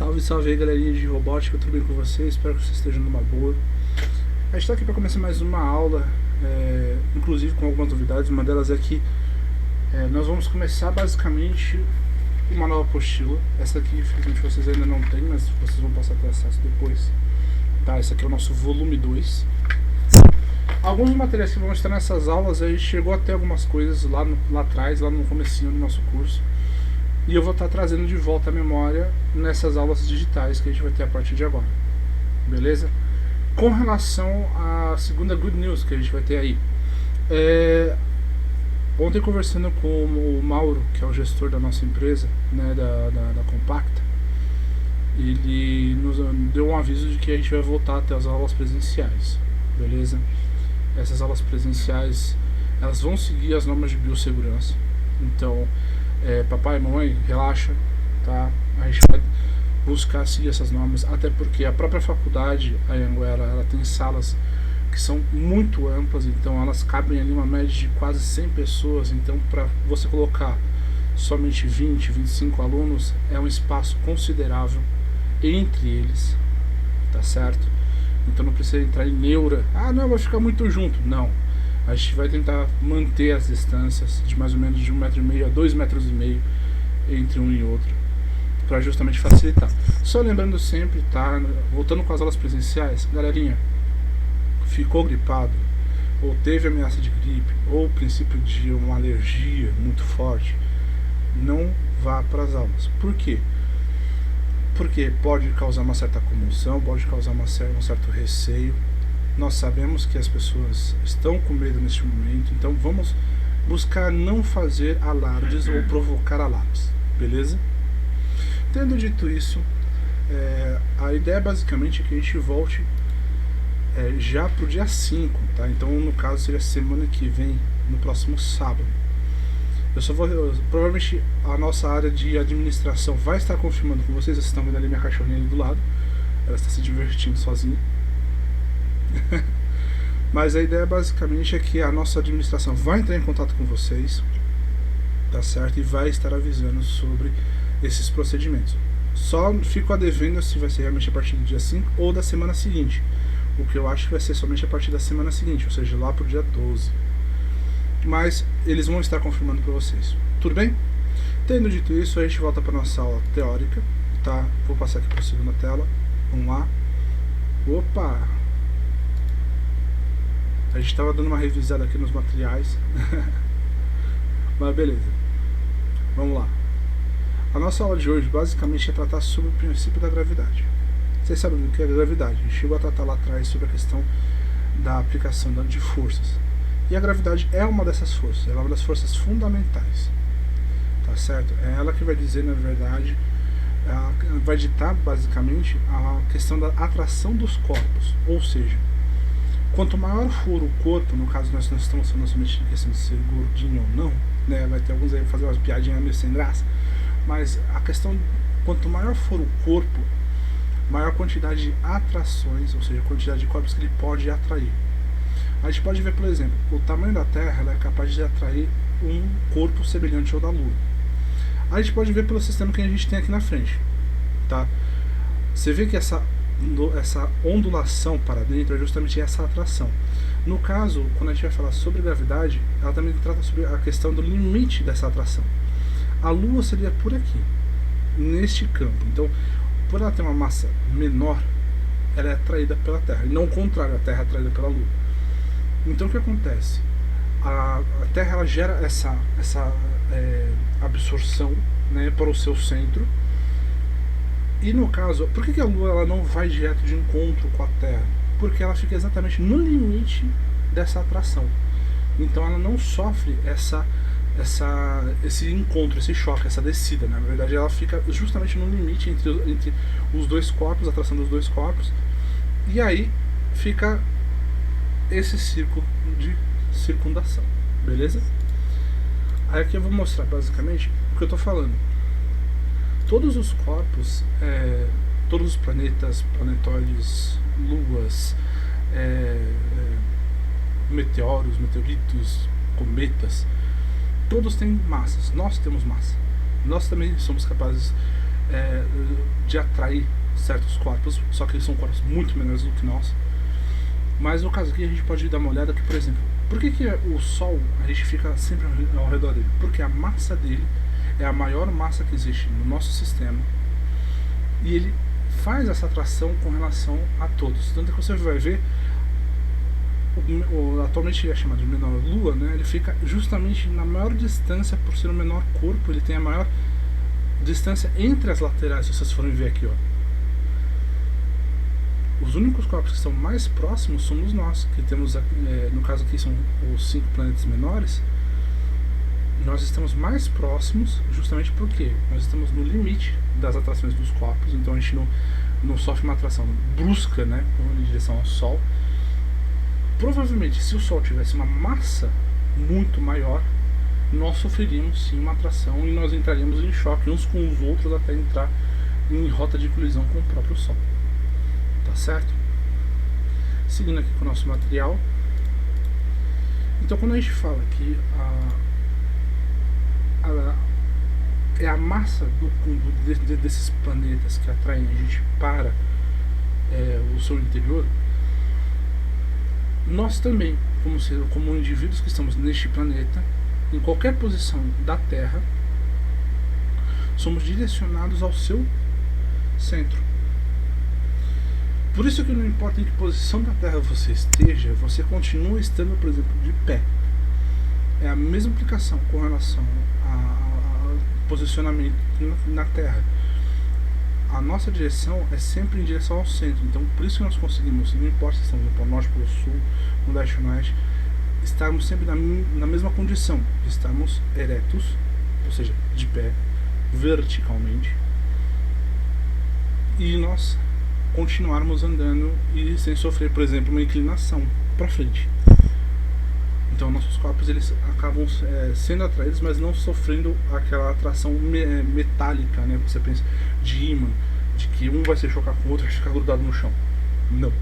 Salve, salve aí, galerinha de robótica, tudo bem com vocês? Espero que vocês estejam numa boa. A gente está aqui para começar mais uma aula, inclusive com algumas novidades. Uma delas é que nós vamos começar basicamente uma nova apostila. Essa aqui, infelizmente, vocês ainda não têm, mas vocês vão passar a ter acesso depois. Tá? Esse aqui é o nosso volume 2. Alguns materiais que vão estar nessas aulas, a gente chegou até algumas coisas lá atrás, lá no comecinho do nosso curso. E eu vou estar trazendo de volta a memória nessas aulas digitais que a gente vai ter a partir de agora. Beleza? Com relação à segunda good news que a gente vai ter aí. Ontem, conversando com o Mauro, que é o gestor da nossa empresa, né, da Compacta, ele nos deu um aviso de que a gente vai voltar até as aulas presenciais. Beleza? Essas aulas presenciais, elas vão seguir as normas de biossegurança. Então, papai e mamãe, relaxa, tá? A gente vai buscar seguir essas normas, até porque a própria faculdade, a Anhanguera, ela tem salas que são muito amplas, então elas cabem ali uma média de quase 100 pessoas, então para você colocar somente 20, 25 alunos, é um espaço considerável entre eles, tá certo? Então não precisa entrar em neura, não, vai ficar muito junto, não. A gente vai tentar manter as distâncias de mais ou menos de 1,5 m a 2,5 m entre um e outro, para justamente facilitar. Só lembrando sempre, tá? Voltando com as aulas presenciais, galerinha, ficou gripado, ou teve ameaça de gripe, ou princípio de uma alergia muito forte, não vá para as aulas. Por quê? Porque pode causar uma certa comoção, pode causar um certo receio. Nós sabemos que as pessoas estão com medo neste momento, então vamos buscar não fazer alardes ou provocar alardes, beleza? Tendo dito isso, a ideia basicamente é que a gente volte já pro dia 5, tá? Então no caso seria semana que vem, no próximo sábado. Provavelmente a nossa área de administração vai estar confirmando com vocês. Vocês estão vendo ali minha cachorrinha ali do lado, ela está se divertindo sozinha. Mas a ideia basicamente é que a nossa administração vai entrar em contato com vocês, tá certo? E vai estar avisando sobre esses procedimentos. Só fico a devendo se vai ser realmente a partir do dia 5 ou da semana seguinte. O que eu acho que vai ser somente a partir da semana seguinte, ou seja, lá pro dia 12. Mas eles vão estar confirmando para vocês. Tudo bem? Tendo dito isso, a gente volta para nossa aula teórica, tá? Vou passar aqui para a segunda tela. Vamos lá. Opa! A gente estava dando uma revisada aqui nos materiais. Mas beleza. Vamos lá. A nossa aula de hoje basicamente é tratar sobre o princípio da gravidade. Vocês sabem o que é gravidade? A gente chegou a tratar lá atrás sobre a questão da aplicação de forças. E a gravidade é uma dessas forças. Ela é uma das forças fundamentais. Tá certo? É ela que vai dizer, na verdade, vai ditar basicamente a questão da atração dos corpos. Ou seja, quanto maior for o corpo, no caso nós não estamos falando somente em questão de ser gordinho ou não, né? Vai ter alguns aí fazer umas piadinhas meio sem graça, mas a questão, quanto maior for o corpo, maior quantidade de atrações, ou seja, a quantidade de corpos que ele pode atrair. A gente pode ver, por exemplo, o tamanho da Terra, ela é capaz de atrair um corpo semelhante ao da Lua. A gente pode ver pelo sistema que a gente tem aqui na frente, tá? Você vê que essa ondulação para dentro é justamente essa atração. No caso, quando a gente vai falar sobre gravidade, ela também trata sobre a questão do limite dessa atração. A Lua seria por aqui, neste campo. Então, por ela ter uma massa menor, ela é atraída pela Terra, e não o contrário, a Terra é atraída pela Lua. Então o que acontece? A Terra, ela gera essa absorção, né, para o seu centro. E no caso, por que a Lua ela não vai direto de encontro com a Terra? Porque ela fica exatamente no limite dessa atração. Então ela não sofre esse encontro, esse choque, essa descida. Na verdade, ela fica justamente no limite entre os dois corpos, a atração dos dois corpos. E aí fica esse círculo de circundação. Beleza? Aí aqui eu vou mostrar basicamente o que eu estou falando. Todos os corpos, todos os planetas, planetóides, luas, meteoros, meteoritos, cometas, todos têm massas. Nós temos massa. Nós também somos capazes de atrair certos corpos, só que eles são corpos muito menores do que nós. Mas no caso aqui a gente pode dar uma olhada que, por exemplo, por que o Sol a gente fica sempre ao redor dele? Porque a massa dele é a maior massa que existe no nosso sistema e ele faz essa atração com relação a todos. Tanto que você vai ver, atualmente é chamado de menor Lua, né? Ele fica justamente na maior distância por ser o menor corpo, ele tem a maior distância entre as laterais, se vocês forem ver aqui, ó. Os únicos corpos que estão mais próximos somos nós, que temos, no caso aqui são os 5 planetas menores. Nós estamos mais próximos justamente porque nós estamos no limite das atrações dos corpos, então a gente não sofre uma atração brusca, né, em direção ao Sol. Provavelmente, se o Sol tivesse uma massa muito maior, nós sofreríamos sim uma atração e nós entraríamos em choque uns com os outros até entrar em rota de colisão com o próprio Sol. Tá certo? Seguindo aqui com o nosso material. Então, quando a gente fala que é a massa desses planetas que atraem a gente para o seu interior, nós também, como indivíduos que estamos neste planeta, em qualquer posição da Terra, somos direcionados ao seu centro. Por isso que não importa em que posição da Terra você esteja, você continua estando, por exemplo, de pé. É a mesma aplicação com relação ao posicionamento na Terra. A nossa direção é sempre em direção ao centro. Então, por isso que nós conseguimos, não importa se estamos no Polo Norte, Polo Sul, no Leste ou no Oeste, estarmos sempre na mesma condição, de estarmos eretos, ou seja, de pé, verticalmente, e nós continuarmos andando e sem sofrer, por exemplo, uma inclinação para frente. Então nossos corpos eles acabam sendo atraídos, mas não sofrendo aquela atração metálica, né? Você pensa de ímã, de que um vai se chocar com o outro e ficar grudado no chão. Não.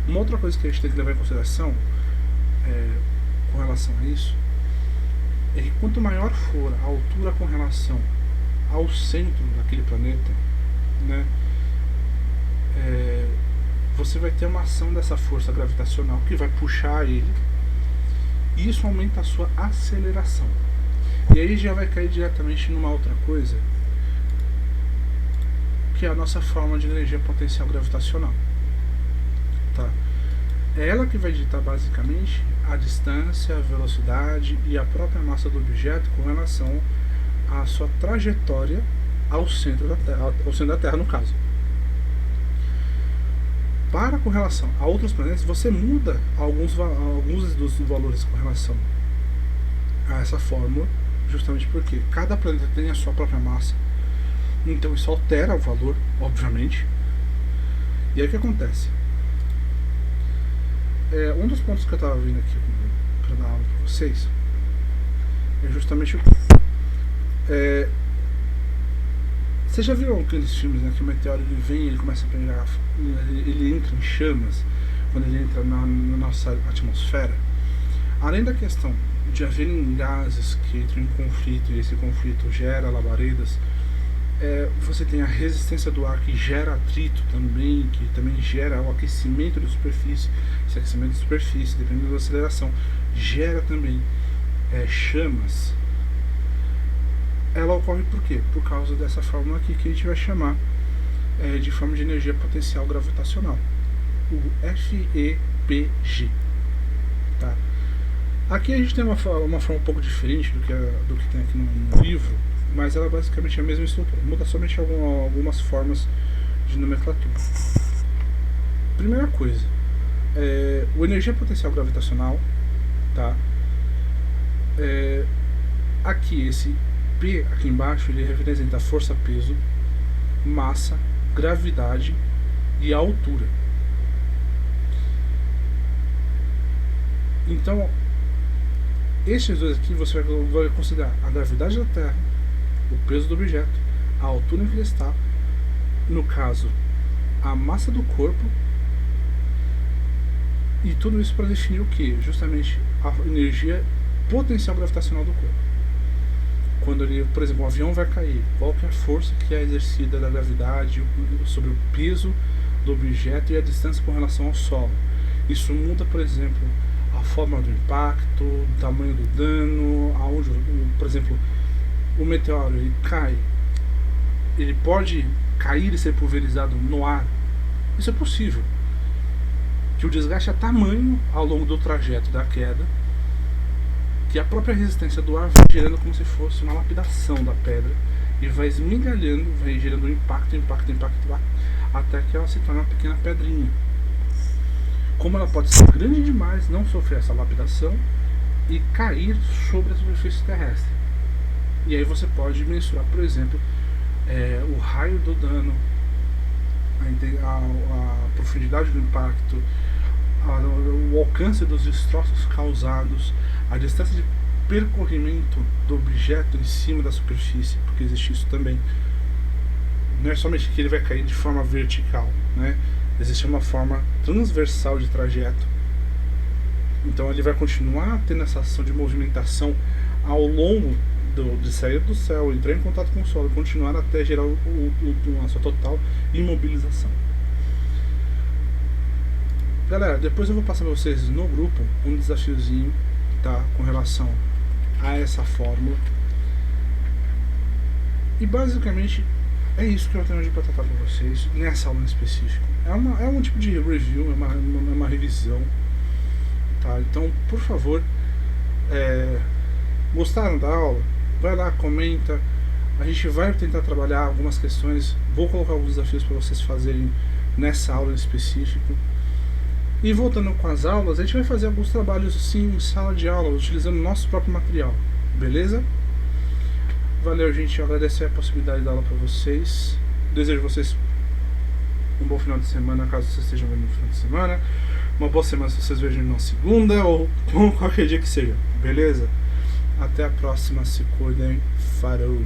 Uma outra coisa que a gente tem que levar em consideração com relação a isso é que quanto maior for a altura com relação ao centro daquele planeta, né, você vai ter uma ação dessa força gravitacional que vai puxar ele, e isso aumenta a sua aceleração. E aí já vai cair diretamente numa outra coisa, que é a nossa forma de energia potencial gravitacional. Tá? É ela que vai ditar basicamente a distância, a velocidade e a própria massa do objeto com relação à sua trajetória ao centro da Terra, ao centro da Terra no caso. Com relação a outros planetas, você muda alguns dos valores com relação a essa fórmula, justamente porque cada planeta tem a sua própria massa, então isso altera o valor, obviamente. E aí o que acontece? Um dos pontos que eu estava vindo aqui para dar aula para vocês é justamente o que você já viu aqueles filmes, né, que o meteoro ele vem, ele começa a pegar, ele entra em chamas quando ele entra na nossa atmosfera? Além da questão de haverem gases que entram em conflito e esse conflito gera labaredas, você tem a resistência do ar que gera atrito também, que também gera o aquecimento da superfície. Esse aquecimento da superfície, dependendo da aceleração, gera também chamas. Ela ocorre por quê? Por causa dessa fórmula aqui que a gente vai chamar de forma de energia potencial gravitacional, o FEPG. Tá? Aqui a gente tem uma forma um pouco diferente do que tem aqui no livro, mas ela basicamente é a mesma estrutura, muda somente algumas formas de nomenclatura. Primeira coisa, o energia potencial gravitacional, tá? Aqui esse P aqui embaixo ele representa força, peso, massa, gravidade e altura. Então, esses dois aqui você vai considerar a gravidade da Terra, o peso do objeto, a altura em que ele está, no caso, a massa do corpo, e tudo isso para definir o que? Justamente a energia potencial gravitacional do corpo. quando ele, por exemplo, um avião vai cair, qual que é a força que é exercida da gravidade sobre o peso do objeto e a distância com relação ao solo. Isso muda, por exemplo, a forma do impacto, o tamanho do dano, aonde, por exemplo, o meteoro ele cai, ele pode cair e ser pulverizado no ar. Isso é possível. Que o desgaste é tamanho ao longo do trajeto da queda, que a própria resistência do ar vai gerando como se fosse uma lapidação da pedra e vai esmigalhando, vai gerando impacto, até que ela se torna uma pequena pedrinha. Como ela pode ser grande demais, não sofrer essa lapidação e cair sobre a superfície terrestre. E aí você pode mensurar, por exemplo, o raio do dano, a profundidade do impacto, o alcance dos destroços causados, a distância de percorrimento do objeto em cima da superfície, porque existe isso também. Não é somente que ele vai cair de forma vertical, né? Existe uma forma transversal de trajeto. Então ele vai continuar tendo essa ação de movimentação ao longo de sair do céu, entrar em contato com o solo, continuar até gerar a sua total imobilização. Galera, depois eu vou passar para vocês no grupo um desafiozinho, tá, com relação a essa fórmula. E basicamente é isso que eu tenho hoje para tratar com vocês nessa aula em específico. É um tipo de review, é uma revisão, tá? Então, por favor, gostaram da aula? Vai lá, comenta. A gente vai tentar trabalhar algumas questões. Vou colocar alguns desafios para vocês fazerem nessa aula em específico. E voltando com as aulas, a gente vai fazer alguns trabalhos assim em sala de aula, utilizando o nosso próprio material. Beleza? Valeu, gente. Eu agradeço a possibilidade da aula para vocês. Desejo a vocês um bom final de semana, caso vocês estejam vendo no final de semana. Uma boa semana se vocês vejam na segunda ou qualquer dia que seja. Beleza? Até a próxima. Se cuidem. Farou.